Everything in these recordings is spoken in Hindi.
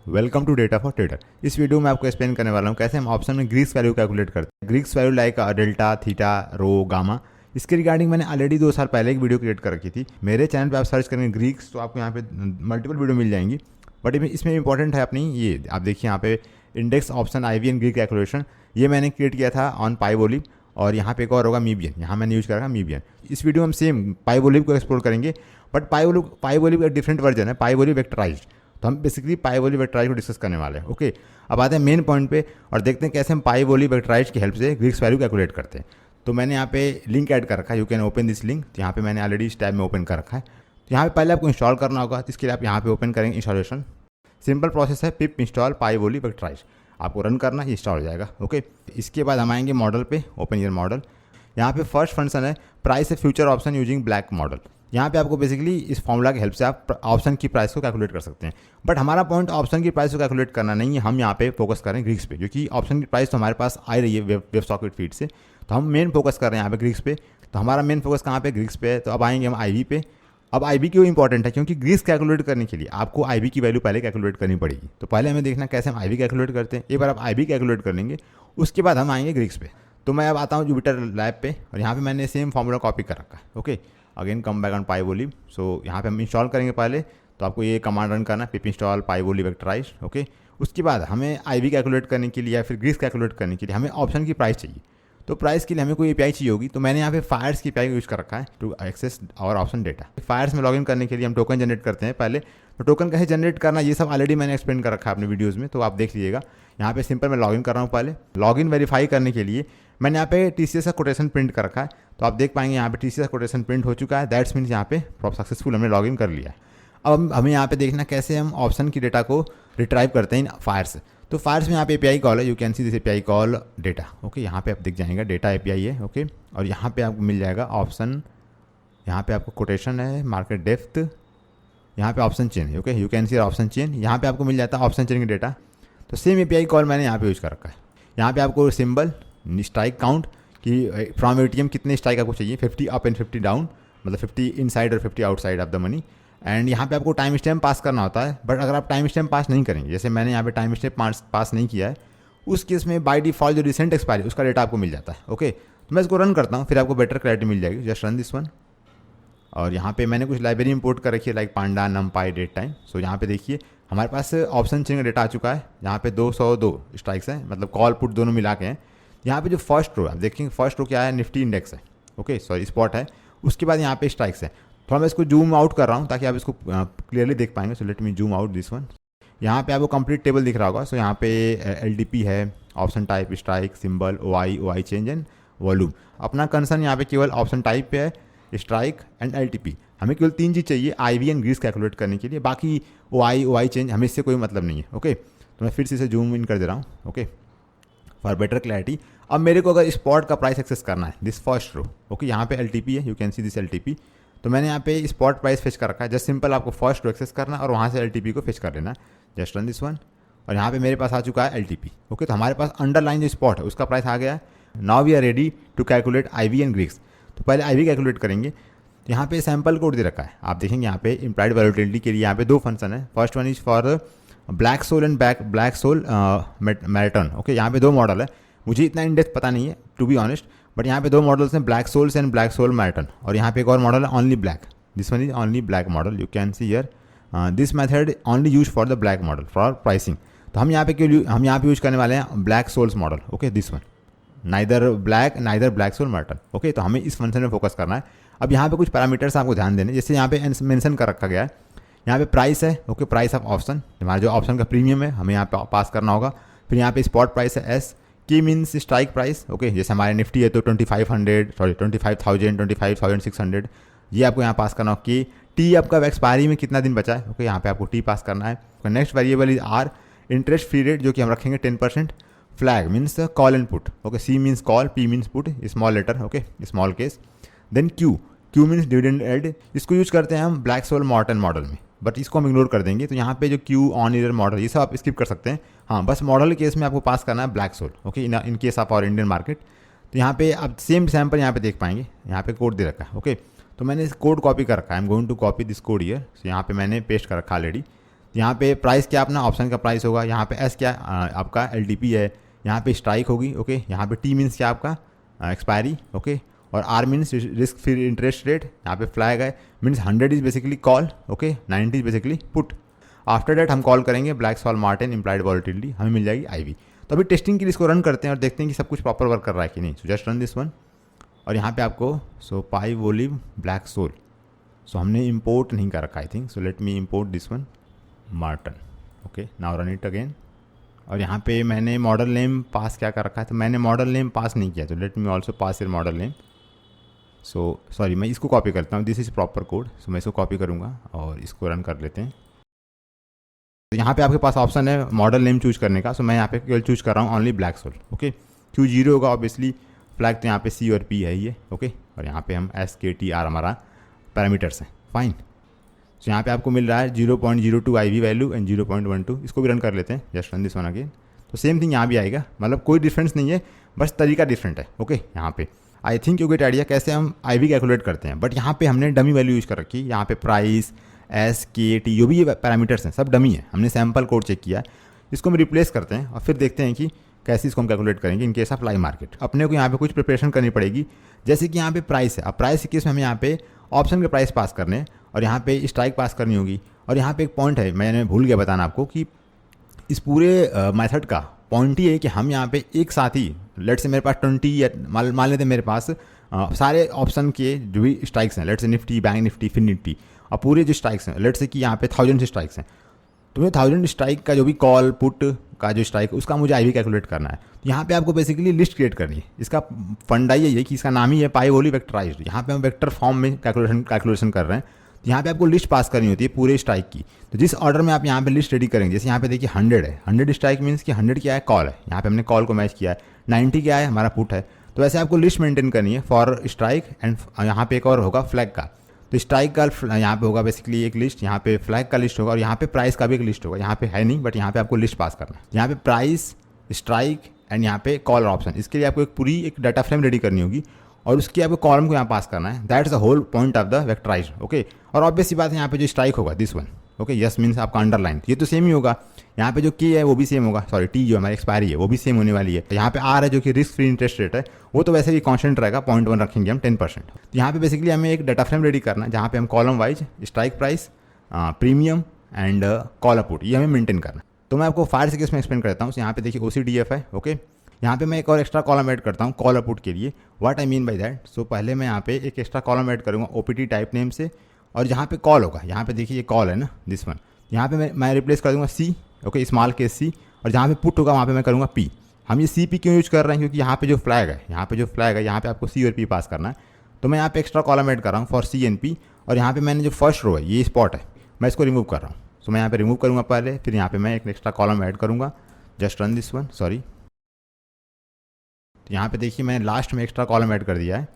Welcome to data for trader. इस वीडियो में आपको एक्सप्लेन करने वाला हूँ कैसे हम ऑप्शन में ग्रीक्स वैल्यू कैलकुलेट करते हैं। Greeks value like delta, theta, rho, gamma. इसके रिगार्डिंग मैंने ऑलरेडी 2 साल पहले एक वीडियो क्रिएट कर रखी थी। मेरे चैनल पे आप सर्च करेंगे ग्रीक्स तो आपको यहाँ पे मल्टीपल वीडियो मिल जाएंगी। बट इसमें इंपॉर्टेंट है अपनी ये आप देखिए यहाँ पे index option IV and Greek calculation, ये मैंने क्रिएट किया था ऑन पाइवोलिव। और यहाँ पे एक और होगा मीबियन, यहाँ मैंने यूज करा मीबियन। इस वीडियो में हम सेम पाइवोलिव को एक्सप्लोर करेंगे, बट पाइवोलिव का डिफरेंट वर्जन है, पाइवोलिव वेक्टराइज्ड। तो हम बेसिकली पाइवोलिव वेक्टराइज को डिस्कस करने वाले हैं। ओके, अब आते हैं मेन पॉइंट पे और देखते हैं कैसे हम पाइवोलिव वेक्टराइज की हेल्प से ग्रीक्स वैल्यू कैलकुलेट करते हैं। तो मैंने यहाँ पे लिंक ऐड कर रखा है, you can open this link. तो यहाँ पे मैंने ऑलरेडी इस टैब में ओपन कर रखा है। तो यहाँ पे पहले आपको इंस्टॉल करना होगा, तो इसके लिए आप यहाँ पे ओपन करेंगे इंस्टॉलेशन। सिंपल प्रोसेस है, पिप इंस्टॉल पाइवोलिव वेक्टराइज, आपको रन करना, इंस्टॉल हो जाएगा। ओके, इसके बाद हम आएंगे मॉडल पे, ओपन ईयर मॉडल। यहाँ पे फर्स्ट फंक्शन है प्राइस ए future option using black model. यहाँ पे आपको बेसिकली इस फॉर्मूला की हेल्प से आप ऑप्शन की प्राइस को कैलकुलेट कर सकते हैं। बट हमारा पॉइंट ऑप्शन की प्राइस को कैलकुलेट करना नहीं है, हम यहाँ पे फोकस करें ग्रीक्स पे, क्योंकि ऑप्शन की प्राइस तो हमारे पास आ रही है वेब सॉकेट फीड से। तो हम मेन फोकस कर रहे हैं यहाँ पे ग्रीक्स पे। तो हमारा मेन फोकस कहाँ पे, ग्रीक्स पे है। तो अब आएंगे हम आईवी पे। अब आईवी क्यों इंपॉर्टेंट है, क्योंकि ग्रीक्स कैलकुलेट करने के लिए आपको आईवी की वैल्यू पहले कैलकुलेट करनी पड़ेगी। तो पहले हमें देखना कैसे हम आईवी कैलकुलेट करते हैं। एक बार आप आईवी कैलकुलेट कर लेंगे, उसके बाद हम आएंगे ग्रीक्स पे। तो मैं अब आता हूँ जुपिटर लैब पे और यहाँ पे मैंने सेम फॉर्मूला कॉपी कर रखा है। Okay, again come back on pyvollib. So यहाँ पे हम इंस्टॉल करेंगे पहले, तो आपको ये कमांड रन करना है, पिप इंस्टॉल पाइवोलिव वेक्टराइज। ओके, उसके बाद हमें आईवी कैलकुलेट करने के लिए या फिर ग्रीक्स कैलकुलेट करने के लिए हमें ऑप्शन की प्राइस चाहिए। तो प्राइस के लिए हमें कोई एपीआई चाहिए होगी। तो मैंने यहाँ पे फायर्स की एपीआई यूज़ कर रखा है टू एक्सेस और ऑप्शन डेटा। फायर्स में लॉगिन करने के लिए हम टोकन जनरेट करते हैं पहले। तो टोकन कैसे जनरेट करना ये सब ऑलरेडी मैंने एक्सप्लेन कर रखा है अपने वीडियोज़ में, तो आप देख लीजिएगा। यहाँ पे सिंपल मैं लॉगिन कर रहा हूँ पहले। लॉगिन वेरीफाई करने के लिए मैंने यहाँ पे टीसीएस का कोटेशन प्रिंट कर रखा है। तो आप देख पाएंगे यहाँ पे टीसीएस का कोटेशन प्रिंट हो चुका है। दैट्स मीन्स यहाँ पे सक्सेसफुल हमने लॉगिन कर लिया है। अब हमें यहाँ पे देखना कैसे हम ऑप्शन की डेटा को रिट्राइव करते हैं फायर्स। तो फायर्स में यहाँ पे एपीआई कॉल है, you can see this API call data. Okay, यहाँ पे आप दिख जाएगा डेटा एपीआई है। ओके, और यहाँ पे आपको मिल जाएगा ऑप्शन, यहाँ पे आपको कोटेशन है, मार्केट डेप्थ, यहाँ पे ऑप्शन चेन है। Okay, you can see option chain, यहाँ पे आपको मिल जाता है ऑप्शन चेन की डेटा। तो सेम एपीआई कॉल मैंने यहाँ पे यूज़ कर रखा है। यहाँ पे आपको सिंबल स्ट्राइक काउंट कि फ्रॉम एटीएम कितने स्ट्राइक आपको चाहिए, 50 अप एंड 50 डाउन, मतलब 50 इनसाइड और 50 outside of the money. And यहाँ पे आपको टाइम स्टैम्प पास करना होता है। बट अगर आप टाइम स्टैम्प पास नहीं करेंगे, जैसे मैंने यहाँ पे टाइम स्टैम्प पास नहीं किया है, उस केस में बाय डिफॉल्ट जो रिसेंट एक्सपायरी उसका डेटा आपको मिल जाता है। ओके, तो मैं इसको रन करता हूँ, फिर आपको बेटर क्लैरिटी मिल जाएगी। Just run this one. और यहाँ पे मैंने कुछ लाइब्रेरी इंपोर्ट कर रखी है लाइक पांडा, नमपाई, डेट टाइम। सो यहाँ पे देखिए हमारे पास ऑप्शन चेन का डेटा आ चुका है। यहाँ पे 202 स्ट्राइक्स हैं, मतलब कॉल पुट दोनों मिला के हैं। यहाँ पे जो फर्स्ट रो आप देखेंगे, फर्स्ट रो क्या है, निफ्टी इंडेक्स है। ओके, सॉरी स्पॉट है। उसके बाद यहाँ पे स्ट्राइक्स है। थोड़ा मैं इसको जूम आउट कर रहा हूँ ताकि आप इसको क्लियरली देख पाएंगे। So let me zoom out this one. यहाँ पे आपको कंप्लीट टेबल दिख रहा होगा। सो यहाँ पे एलडीपी है, option type, strike, symbol, OI change and volume. अपना कंसर्न यहाँ पे केवल ऑप्शन टाइप पे है, स्ट्राइक एंड एलटीपी। हमें केवल 3 चीज़ चाहिए आईवी एंड ग्रीक्स कैलकुलेट करने के लिए, बाकी ओआई चेंज हमें इससे कोई मतलब नहीं है। ओके, तो मैं फिर से इसे जूम इन कर दे रहा हूँ। Okay, for better clarity. अब मेरे को अगर स्पॉट का प्राइस एक्सेस करना है, दिस फर्स्ट रो। ओके, यहाँ पे एलटीपी है, you can see this LTP. तो मैंने यहाँ पे स्पॉट प्राइस फेच कर रखा है। जस्ट सिंपल आपको फर्स्ट रो एक्सेस करना और वहाँ से एलटीपी को फेच कर लेना। Just run this one. और यहाँ पे मेरे पास आ चुका है एलटीपी। ओके, तो हमारे पास अंडरलाइन जो स्पॉट है उसका प्राइस आ गया है। Now we are ready to calculate IV and Greeks. तो पहले आईवी कैलकुलेट करेंगे। यहाँ पे सैम्पल कोड दे रखा है, आप देखेंगे यहाँ पे इम्प्लाइड वैलिडिटी के लिए यहाँ पे 2 फंक्शन है। First one is for Black Scholes and Black Scholes Merton. Okay, यहाँ पे 2 मॉडल है, मुझे इतना इंडेक्स पता नहीं है टू बी ऑनेस्ट, बट यहाँ पे 2 मॉडल्स हैं, Black Scholes and Black Scholes Merton. और यहाँ पे एक और मॉडल है only Black, this one is only Black model. You can see here this method only use for the Black model for pricing. तो हम यहाँ पे यूज करने वाले हैं Black Scholes model. Okay, this one neither Black Scholes Merton. Okay, तो हमें इस फंक्शन में फोकस करना है। अब यहाँ पे कुछ पैरामीटर्स आपको ध्यान देने, जैसे यहाँ पे मेंशन कर रखा गया है, यहाँ पे प्राइस है। ओके, प्राइस ऑफ ऑप्शन, हमारा जो ऑप्शन का प्रीमियम है हमें यहाँ पे पास करना होगा। फिर यहाँ पे स्पॉट प्राइस है एस, की मीन्स स्ट्राइक प्राइस। ओके, जैसे हमारे निफ्टी है तो 2500, सॉरी 25,000, 25,600, ये आपको यहाँ पास करना होगा। कि टी आपका एक्सपायरी में कितना दिन बचा है। ओके, यहाँ पे आपको टी पास करना है। Next variable is R, interest free rate जो कि हम रखेंगे 10%। Flag means call and put. Okay, C means call, P means put, small letter. Okay, small case. Then Q means dividend yield. इसको यूज करते हैं हम ब्लैक सोल मॉर्टन मॉडल में, बट इसको हम इग्नोर कर देंगे। तो यहाँ पे जो क्यू ऑन ईयर मॉडल ये सब आप स्किप कर सकते हैं। हाँ, बस मॉडल के केस में आपको पास करना है Black Scholes. Okay, in case of our Indian market. तो यहाँ पे आप सेम सैम्पल यहाँ पे देख पाएंगे, यहाँ पे कोड दे रखा है। ओके, तो मैंने इस कोड कॉपी कर रखा है। I am going to copy this code here. यहाँ पे मैंने पेस्ट कर रखा ऑलरेडी। यहाँ पे प्राइस क्या अपना ऑप्शन का प्राइस होगा, यहाँ पे एस क्या आपका LTP है, यहाँ पे स्ट्राइक होगी, ओके। यहाँ पे टी मीन्स क्या आपका एक्सपायरी, ओके। और R means risk free interest rate, यहाँ पे फ्लैग है means 100 is basically call, okay, 90 is basically put. After that हम कॉल करेंगे ब्लैक-स्वान मार्टिन इम्प्लाइड वॉलेटिलिटी, हमें मिल जाएगी IV। तो अभी टेस्टिंग के लिए इसको रन करते हैं और देखते हैं कि सब कुछ प्रॉपर वर्क कर रहा है कि नहीं। So just run this one और यहाँ पे आपको पाई वोलिव ब्लैक सोल, हमने इंपोर्ट नहीं कर रखा I think. So let me import this one Marton, okay. Now run it again और यहाँ पे मैंने मॉडल नेम पास क्या कर रखा है, तो मैंने मॉडल नेम पास नहीं किया, तो let me also pass your model name. Sorry मैं इसको कॉपी करता हूँ, दिस इज़ प्रॉपर कोड। मैं इसको कॉपी करूँगा और इसको रन कर लेते हैं। तो यहाँ पे आपके पास ऑप्शन है मॉडल नेम चूज करने का। मैं यहाँ पे केवल चूज कर रहा हूँ only Black Scholes, okay. Q 0 होगा ऑब्वियसली, फ्लैग तो यहाँ पे C और P है ये, ओके। और यहाँ पे हम SKTR हमारा पैरामीटर्स हैं, फाइन। यहाँ पे आपको मिल रहा है 0.02 IV वैल्यू एंड 0.12। इसको भी रन कर लेते हैं, just run this one again. तो सेम थिंग यहाँ भी आएगा, मतलब कोई डिफरेंस नहीं है, बस तरीका डिफरेंट है, ओके। यहाँ पे I think you get idea कैसे हम IV कैलकुलेट करते हैं। बट यहाँ पे हमने डमी वैल्यू यूज़ कर रखी है। यहाँ पे प्राइस SKT जो भी ये पैरामीटर्स हैं सब डमी है, हमने सैम्पल कोड चेक किया है। इसको हम रिप्लेस करते हैं और फिर देखते हैं कि कैसे इसको हम कैलकुलेट करेंगे इन केस ऑफ लाइव मार्केट। अपने को यहाँ पे कुछ प्रिपरेशन करनी पड़ेगी, जैसे कि यहाँ पे प्राइस है। अब प्राइस के केस में हमें यहाँ पे ऑप्शन के प्राइस पास करने हैं और यहाँ पे स्ट्राइक पास करनी होगी। और यहाँ पे एक पॉइंट है, मैंने भूल गया बताना आपको कि इस पूरे मेथड का पॉइंट ये है कि हम यहाँ पे एक साथ ही, लेट से मेरे पास 20 या मान लेते हैं मेरे पास सारे ऑप्शन के जो भी स्ट्राइक्स हैं, let's say Nifty, bank Nifty, fin Nifty, और पूरे जो स्ट्राइक्स हैं, लेट से कि यहाँ पे 1000 स्ट्राइक्स हैं, तो मुझे 1000 स्ट्राइक का जो भी कॉल पुट का जो स्ट्राइक उसका मुझे IV कैलकुलेट करना है। तो यहाँ पे आपको बेसिकली लिस्ट क्रिएट करनी है। इसका फंडा ये है कि इसका नाम ही है पाई वोली वेक्टराइज्ड। यहाँ पे हम वेक्टर फॉर्म में कैलकुलेशन कर रहे हैं। तो यहाँ पे आपको लिस्ट पास करनी होती है पूरे स्ट्राइक की। तो जिस ऑर्डर में आप यहाँ पे लिस्ट रेडी करेंगे, जैसे यहाँ पे देखिए 100 है, 100 स्ट्राइक मीन्स कि 100 क्या है, कॉल है। यहाँ पे हमने कॉल को मैच किया है। 90 क्या है, हमारा पुट है। तो वैसे आपको लिस्ट मेंटेन करनी है फॉर स्ट्राइक एंड यहाँ पे एक और होगा फ्लैग का। तो स्ट्राइक का यहाँ पे होगा बेसिकली एक लिस्ट, यहाँ पे फ्लैग का लिस्ट होगा और यहाँ पे प्राइस का भी एक लिस्ट होगा। यहाँ पे है नहीं, बट यहाँ पे आपको लिस्ट पास करना है। यहाँ पे प्राइस, स्ट्राइक एंड यहाँ पे कॉल ऑप्शन, इसके लिए आपको एक पूरी एक डाटा फ्रेम रेडी करनी होगी और उसके आपको कॉलम को यहाँ पास करना है। That is the whole point of the vectorised, okay. और ऑब्वियस सी बात है, यहाँ पे जो स्ट्राइक होगा this one, okay, yes means आपका अंडरलाइन, ये तो सेम ही होगा। यहाँ पे जो की है वो भी सेम होगा, सॉरी टी जो हमारी एक्सपायरी है वो भी सेम होने वाली है। यहाँ पे आर है जो कि रिस्क फ्री इंटरेस्ट रेट है, वो तो वैसे भी कांस्टेंट रहेगा, 0.1 रखेंगे हम 10%। तो यहाँ पे बेसिकली हमें एक डाटा फ्रेम रेडी करना है जहाँ पे हम column wise strike price, premium and call put ये हमें मेंटेन करना है। तो मैं आपको फायर से केस में एक्सप्लेन करता हूँ। यहाँ पे देखिए OCDF है, ओके। यहाँ पे मैं एक और एक्स्ट्रा कॉलम ऐड करता हूँ कॉल पुट के लिए। What I mean by that, so पहले मैं यहाँ पे एक एक्स्ट्रा कॉलम ऐड करूँगा OPT टाइप नेम से, और जहाँ पे कॉल होगा, यहाँ पे देखिए ये कॉल है ना दिस वन, यहाँ पे मैं रिप्लेस कर दूँगा C, okay, small case C, और जहाँ पे पुट होगा वहाँ पे मैं करूँगा P। हम ये CP क्यों यूज कर रहे हैं, क्योंकि यहाँ पे जो फ्लैग है, यहाँ पे आपको C और P पास करना है। तो मैं यहाँ पे एक्स्ट्रा कॉलम ऐड कर रहा हूँ फॉर C एंड P, और यहाँ पे मैंने जो फर्स्ट रो है ये स्पॉट है, मैं इसको रिमूव कर रहा हूँ। सो मैं यहाँ पे रिमूव करूँगा पहले, फिर यहाँ पे मैं एक एक्स्ट्रा कॉलम ऐड करूँगा। Just run this one, sorry. तो यहाँ पे देखिए मैंने लास्ट में एक्स्ट्रा कॉलम ऐड कर दिया है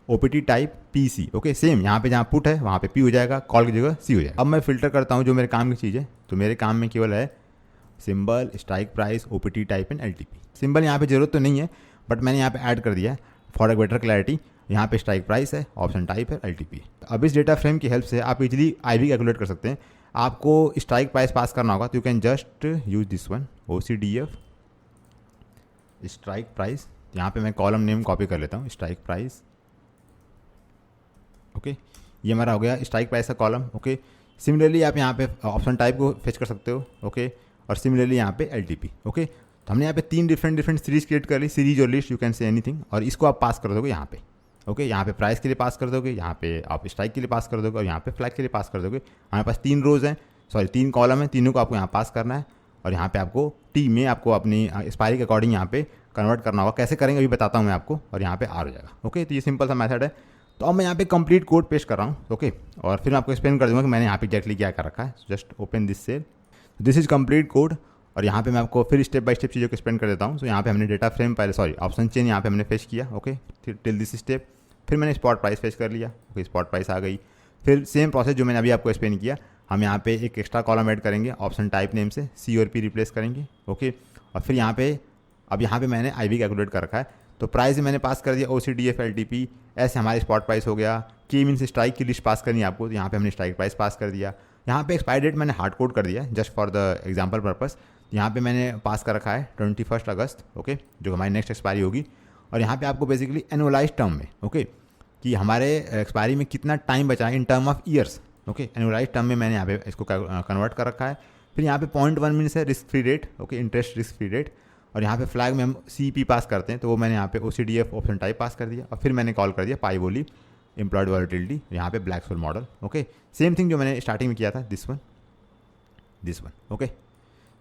OPT type PC, okay. Same यहाँ पे जहाँ पुट है वहाँ पे P हो जाएगा, कॉल की जगह C हो जाएगा। अब मैं फिल्टर करता हूँ जो मेरे काम की चीज़ है। तो मेरे काम में केवल है symbol, strike price, OPT type and LTP। Symbol यहाँ पे जरूरत तो नहीं है, बट मैंने यहाँ पे ऐड कर दिया है फॉर ए बेटर क्लैरिटी। यहाँ पे स्ट्राइक प्राइस है, ऑप्शन टाइप है, LTP। अब इस डेटा फ्रेम की हेल्प से आप इजीली IV कैलकुलेट कर सकते हैं। आपको स्ट्राइक प्राइस पास करना होगा, तो you can just use this one OCDF strike price. यहाँ पे मैं कॉलम नेम कॉपी कर लेता हूँ, स्ट्राइक प्राइस, ओके। ये हमारा हो गया स्ट्राइक प्राइस का कॉलम, ओके। सिमिलरली आप यहाँ पे ऑप्शन टाइप को फेच कर सकते हो, ओके। और सिमिलरली यहाँ पे LTP, ओके। तो हमने यहाँ पे 3 डिफरेंट सीरीज क्रिएट कर ली, सीरीज और list, you can say anything, और इसको आप पास कर दोगे यहाँ पे, ओके। यहाँ पे प्राइस के लिए पास कर दोगे, यहाँ पे आप स्ट्राइक के लिए पास कर दोगे, और यहाँ पे फ्लैग के लिए पास कर दोगे। हमारे पास 3 रोज हैं, सॉरी 3 कॉलम हैं, तीनों को आपको यहाँ पास करना है। और यहाँ पे आपको टी में आपको अपनी एक्सपायरी के अकॉर्डिंग यहाँ पे कन्वर्ट करना होगा। कैसे करेंगे अभी बताता हूँ मैं आपको, और यहाँ पे आर हो जाएगा, ओके। तो ये सिंपल सा मेथड है। तो अब मैं यहाँ पे कंप्लीट कोड पेश कर रहा हूँ, ओके। और फिर मैं आपको एक्सप्लेन कर दूँगा कि मैंने यहाँ पे एक्जैक्टली क्या कर रखा है। Just open this cell, this is complete code. और यहाँ पे मैं आपको फिर स्टेप बाय स्टेप चीज़ों को एक्सप्लेन कर देता हूँ। तो यहाँ पे हमने डेटा फ्रेम पहले, सॉरी ऑप्शन चेन यहाँ पे हमने फेच किया, ओके, टिल दिस स्टेप। फिर मैंने स्पॉट प्राइस फेच कर लिया, ओके, स्पॉट प्राइस आ गई। फिर सेम प्रोसेस जो मैंने अभी आपको एक्सप्लेन किया, हम यहाँ पे एक एक्स्ट्रा कॉलम ऐड करेंगे ऑप्शन टाइप नेम से, C और P रिप्लेस करेंगे, ओके। और फिर यहाँ पे अब यहाँ पे मैंने IV कैलकुलेट कर रखा है। तो प्राइस मैंने पास कर दिया OCDF LTP, ऐसे हमारे स्पॉट प्राइस हो गया। K मीन्स स्ट्राइक की लिस्ट पास करनी है आपको, तो यहाँ पे हमने स्ट्राइक प्राइस पास कर दिया। यहाँ पे एक्सपायरी डेट मैंने हार्ड कोड कर दिया just for the example purpose. यहाँ पे मैंने पास कर रखा है 21 अगस्त, ओके, जो हमारी नेक्स्ट एक्सपायरी होगी। और यहाँ पे आपको बेसिकली एनुअलाइज टर्म में, ओके, कि हमारे एक्सपायरी में कितना टाइम बचा है in term of years, okay, annualise term में मैंने यहाँ पे इसको कन्वर्ट कर रखा है। फिर यहाँ पे 0.1 मीन्स है risk free rate, okay, interest risk free rate. और यहाँ पे फ्लैग में हम CP पास करते हैं, तो वो मैंने यहाँ पे OCDF ऑप्शन टाइप पास कर दिया। और फिर मैंने कॉल कर दिया पाइवोली एम्प्लॉयड वॉलेटिलिटी, यहाँ पे ब्लैक-स्वन मॉडल, ओके, सेम थिंग जो मैंने स्टार्टिंग में किया था, दिस वन, ओके।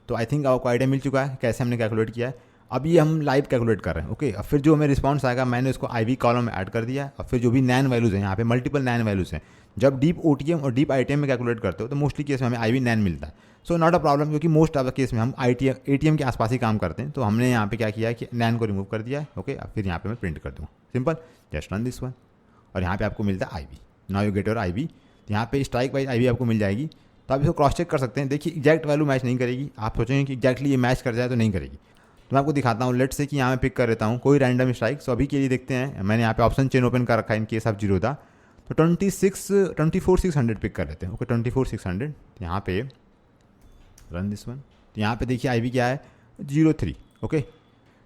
तो आई थिंक आपको आइडिया मिल चुका है कैसे हमने कैलकुलेट किया है। अब ये हम लाइव कैलकुलेट कर रहे हैं, ओके। अब फिर जो हमें रिस्पॉन्स आएगा मैंने उसको IV कॉलम में ऐड कर दिया है। और फिर जो भी नैन वैल्यूज़ हैं, यहाँ पे मल्टीपल नैन वैल्यूज़ हैं। जब डीप OTM और डीप ITM में कैलकुलेट करते हो तो मोस्टली केस में हमें IV नैन मिलता है। सो नॉट अ प्रॉब्लम, क्योंकि मोस्ट ऑफ द केस में हम ATM के आसपास ही काम करते हैं। तो हमने यहाँ पे क्या किया है कि नैन को रिमूव कर दिया है, ओके। अब फिर यहाँ पे मैं प्रिंट कर दूँगा, simple, just run this one. और यहाँ पे आपको मिलता है IV, now you get your IV। यहाँ पे स्ट्राइक वाइज IV आपको मिल जाएगी, तो आप इसको क्रॉस चेक कर सकते हैं। देखिए एग्जैक्ट वैल्यू मैच नहीं करेगी, आप सोचेंगे कि एग्जैक्टली ये मैच कर जाए तो नहीं करेगी। तो मैं आपको दिखाता हूँ, लेट्स से कि यहाँ मैं पिक कर लेता हूँ कोई रैंडम स्ट्राइक। सो अभी के लिए देखते हैं, मैंने यहाँ पे ऑप्शन चेन ओपन कर रखा है इन केस ऑफ जीरोधा। तो 24,600 पिक कर लेते हैं, ओके, 24,600। यहाँ पे रन दिस वन। तो यहाँ पे देखिए IV क्या है 03, ओके।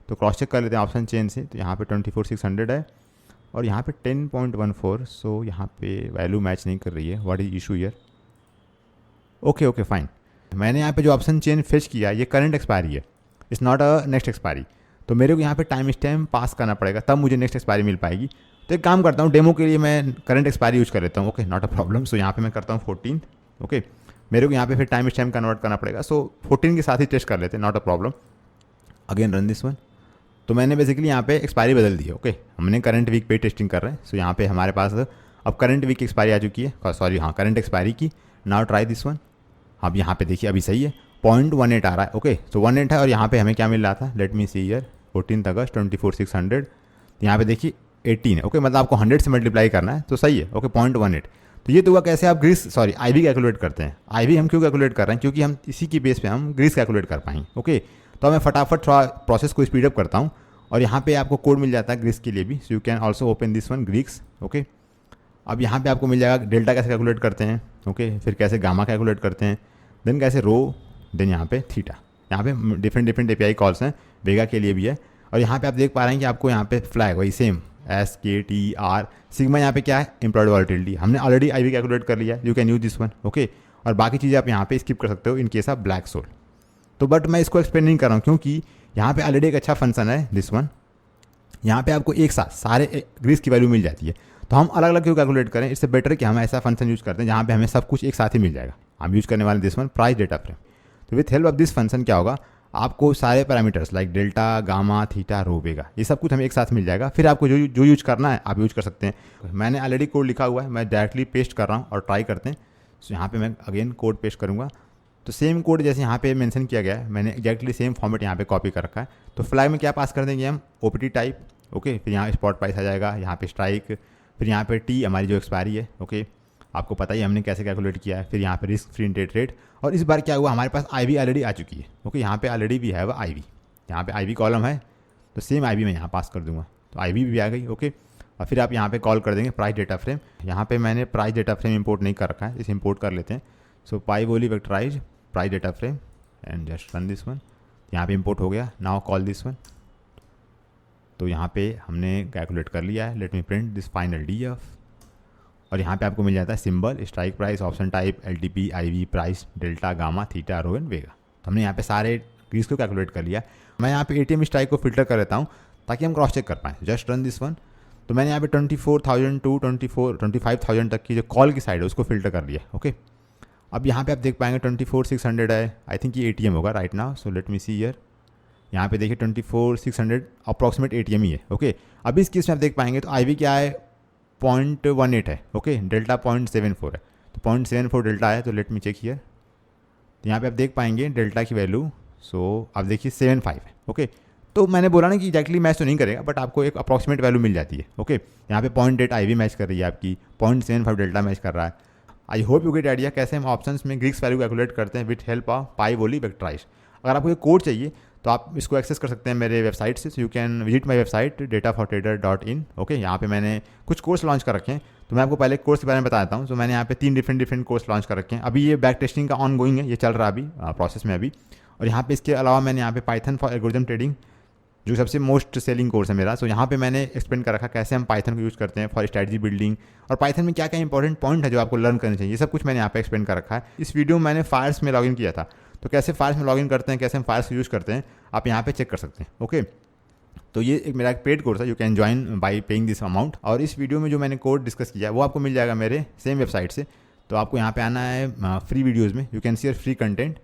तो क्रॉस चेक कर लेते हैं ऑप्शन चेन से। तो यहाँ पे 24,600 है और यहाँ पे 10.14। सो यहाँ पे वैल्यू मैच नहीं कर रही है, what is issue here, okay, fine. मैंने यहाँ पे जो ऑप्शन चेन फेच किया ये करंट एक्सपायरी है, it's not a next expiry. तो मेरे को यहाँ पे टाइम स्टैम्प पास करना पड़ेगा, तब मुझे नेक्स्ट एक्सपायरी मिल पाएगी। तो एक काम करता हूँ, डेमो के लिए मैं करंट एक्सपायरी यूज कर लेता हूँ, ओके, नॉट अ प्रॉब्लम। सो यहाँ पे मैं करता हूँ 14, ओके। मेरे को यहाँ पे फिर टाइम स्टैम्प कन्वर्ट करना पड़ेगा। सो 14 के साथ ही टेस्ट कर लेते हैं, not a problem. Again run this one. तो मैंने बेसिकली यहाँ पे एक्सपायरी बदल दी है, ओके। हमने करंट वीक पे टेस्टिंग कर रहे हैं। सो यहाँ पे हमारे पास अब करंट वीक एक्सपायरी आ चुकी है, सॉरी, हाँ, करंट एक्सपायरी की। Now try this one. अब यहाँ पे देखिए अभी सही है, 0.18 आ रहा है, ओके। तो 18 है और यहाँ पे हमें क्या मिल रहा था, लेट मी सी हियर, 14 अगस्त 24,600। यहाँ पे देखिए 18 है, ओके, मतलब आपको 100 से मल्टीप्लाई करना है, तो सही है, ओके, 0.18। तो ये तो हुआ कैसे आप IV कैलकुलेट करते हैं। IV हम क्यों कैलकुलेट कर रहे हैं, क्योंकि हम इसी की बेस पे हम ग्रीस कैलकुलेट कर पाएंगे, ओके। तो मैं फटाफट थोड़ा प्रोसेस को स्पीड अप करता हूँ और यहाँ पे आपको कोड मिल जाता है ग्रीस के लिए भी। So you can also open this one, Greeks, okay. अब यहाँ पे आपको मिल जाएगा डेल्टा कैसे कैलकुलेट करते हैं, ओके, फिर कैसे गामा कैलकुलेट करते हैं, देन कैसे रो, देन यहाँ पे थीटा। यहाँ पे डिफरेंट API कॉल्स हैं, वेगा के लिए भी है। और यहाँ पे आप देख पा रहे हैं कि आपको यहाँ पे फ्लैग वही सेम SKTR सिग्मा, यहाँ पे क्या है, एम्प्लॉयड वॉलेटिलिटी। हमने ऑलरेडी IV कैलकुलेट कर लिया, you can use this one, okay. और बाकी चीज़ें आप यहाँ पे स्किप कर सकते हो in case of Black Scholes. तो बट मैं इसको एक्सप्लेन नहीं कर रहा हूँ, क्योंकि यहाँ पे ऑलरेडी एक अच्छा फंक्शन है दिस वन। यहाँ पे आपको एक साथ सारे ग्रीस की वैल्यू मिल जाती है। तो हम अलग अलग क्यों कैलकुलेट करें, इससे बेटर कि हम ऐसा फंक्शन यूज़ करते हैं जहाँ पे हमें सब कुछ एक साथ ही मिल जाएगा। हम यूज़ करने वाले this one, price data frame. तो with help of this function क्या होगा, आपको सारे parameters like delta, gamma, theta, rho, vega, ये सब कुछ हमें एक साथ मिल जाएगा। फिर आपको जो यूज करना है आप यूज कर सकते हैं। मैंने ऑलरेडी कोड लिखा हुआ है, मैं डायरेक्टली पेस्ट कर रहा हूँ और ट्राई करते हैं। सो यहाँ पे मैं अगेन कोड पेस्ट करूँगा। तो सेम कोड जैसे यहाँ पे मेंशन किया गया है, मैंने एग्जैक्टली सेम फॉर्मेट यहाँ पे कॉपी कर रखा है। तो फ्लैग में क्या पास कर देंगे हम, OPT टाइप, ओके। फिर यहाँ स्पॉट प्राइस आ जाएगा, यहाँ पे स्ट्राइक, फिर यहाँ पे T हमारी जो एक्सपायरी है, ओके। आपको पता ही हमने कैसे कैलकुलेट किया है। फिर यहाँ पे रिस्क फ्री इंटरेस्ट रेट। और इस बार क्या हुआ, हमारे पास IV ऑलरेडी आ चुकी है, ओके। यहाँ पे ऑलरेडी भी है वो IV, यहाँ पे IV कॉलम है, तो सेम IV मैं यहाँ पास कर दूंगा, तो IV भी आ गई, ओके। और फिर आप यहाँ पे कॉल कर देंगे प्राइस डेटा फ्रेम। यहाँ पे मैंने प्राइस डेटा फ्रेम इंपोर्ट नहीं कर रखा है, इसे इंपोर्ट कर लेते हैं। So pyvollib vectorise price data frame and just run this one. यहाँ पे इंपोर्ट हो गया, नाउ कॉल दिस वन। तो यहाँ पे हमने कैलकुलेट कर लिया है, let me print this final DF। और यहाँ पे आपको मिल जाता है symbol, strike price, option type, LTP, IV, price, delta, gamma, theta, rho and vega. तो हमने यहाँ पे सारे ग्रीस को कैलकुलेट कर लिया। मैं यहाँ पे ATM स्ट्राइक को फिल्टर कर लेता हूँ ताकि हम क्रॉस चेक कर पाएँ। Just run this one. तो मैंने यहाँ पे 24,000 टू 25,000 तक की जो कॉल की साइड है उसको फिल्टर कर लिया, ओके। अब यहाँ पे आप देख पाएंगे 24,600 है, आई थिंक ये ATM होगा right now. So let me see here, यहाँ पे देखिए 24,600 अप्रॉक्सीमेट ATM ही है, ओके। अभी इस केस में आप देख पाएंगे तो IV क्या है 0.18 है, ओके। डेल्टा 0.74 है, तो 0.74 डेल्टा है। तो लेट मी चेक हियर, यहाँ पे आप देख पाएंगे डेल्टा की वैल्यू। सो आप देखिए 75 है, ओके। तो मैंने बोला ना कि एग्जैक्टली मैच तो नहीं करेगा, बट आपको एक अप्रॉक्सीमेट वैल्यू मिल जाती है, ओके। यहाँ पे 0.8 IV मैच कर रही है आपकी, 0.75 डेल्टा मैच कर रहा है। I hope you get idea कैसे हम ऑप्शंस में ग्रीक्स वैल्यू कैलकुलेट करते हैं विथ हेल्प ऑफ पाइवोली वेक्टराइज। अगर आपको ये कोड चाहिए तो आप इसको एक्सेस कर सकते हैं मेरे वेबसाइट से। So you can visit my website datafortrader.in। Okay, यहाँ पे मैंने कुछ कोर्स लॉन्च कर रखे हैं। तो मैं आपको पहले कोर्स के बारे में बताता हूँ। तो मैंने यहाँ पे 3 डिफरेंट कोर्स लॉन्च कर रखे हैं। अभी ये बैक टेस्टिंग का ऑन गोइंग है, ये चल रहा है अभी प्रोसेस में अभी। और यहाँ पे इसके अलावा मैंने यहाँ पे पाइथन फॉर एल्गोरिथम ट्रेडिंग, जो सबसे मोस्ट सेलिंग कोर्स है मेरा। सो यहाँ पे मैंने एक्सप्लेन कर रखा कैसे हम पाइथन को यूज़ करते हैं फॉर स्ट्रैटेजी बिल्डिंग, और पाइथन में क्या क्या इंपॉर्टेंट पॉइंट है जो आपको लर्न करने चाहिए, ये सब कुछ मैंने यहाँ पे एक्सप्लेन कर रखा है। इस वीडियो में मैंने फायर्स में लॉगिन किया था, तो कैसे फायर्स में लॉगिन करते हैं, कैसे हम फायर्स को यूज़ करते हैं, आप यहाँ पे चेक कर सकते हैं। ओके, तो ये एक मेरा पेड कोर्स है, you can join by paying this amount. और इस वीडियो में जो मैंने कोड डिस्कस किया है वो आपको मिल जाएगा मेरे सेम वेबसाइट से। तो आपको यहाँ पे आना है फ्री वीडियोज़ में, you can C free content,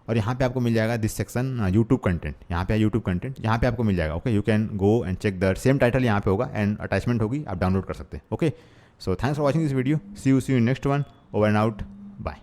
और यहाँ पे आपको मिल जाएगा दिस सेक्शन यूट्यूब कंटेंट। यहाँ पे यूट्यूब कंटेंट, यहाँ पे आपको मिल जाएगा। Okay, you can go and check the same title यहाँ पे होगा एंड अटैचमेंट होगी, आप डाउनलोड कर सकते हैं। Okay, so thanks for watching this video, see you next one, over and out, bye.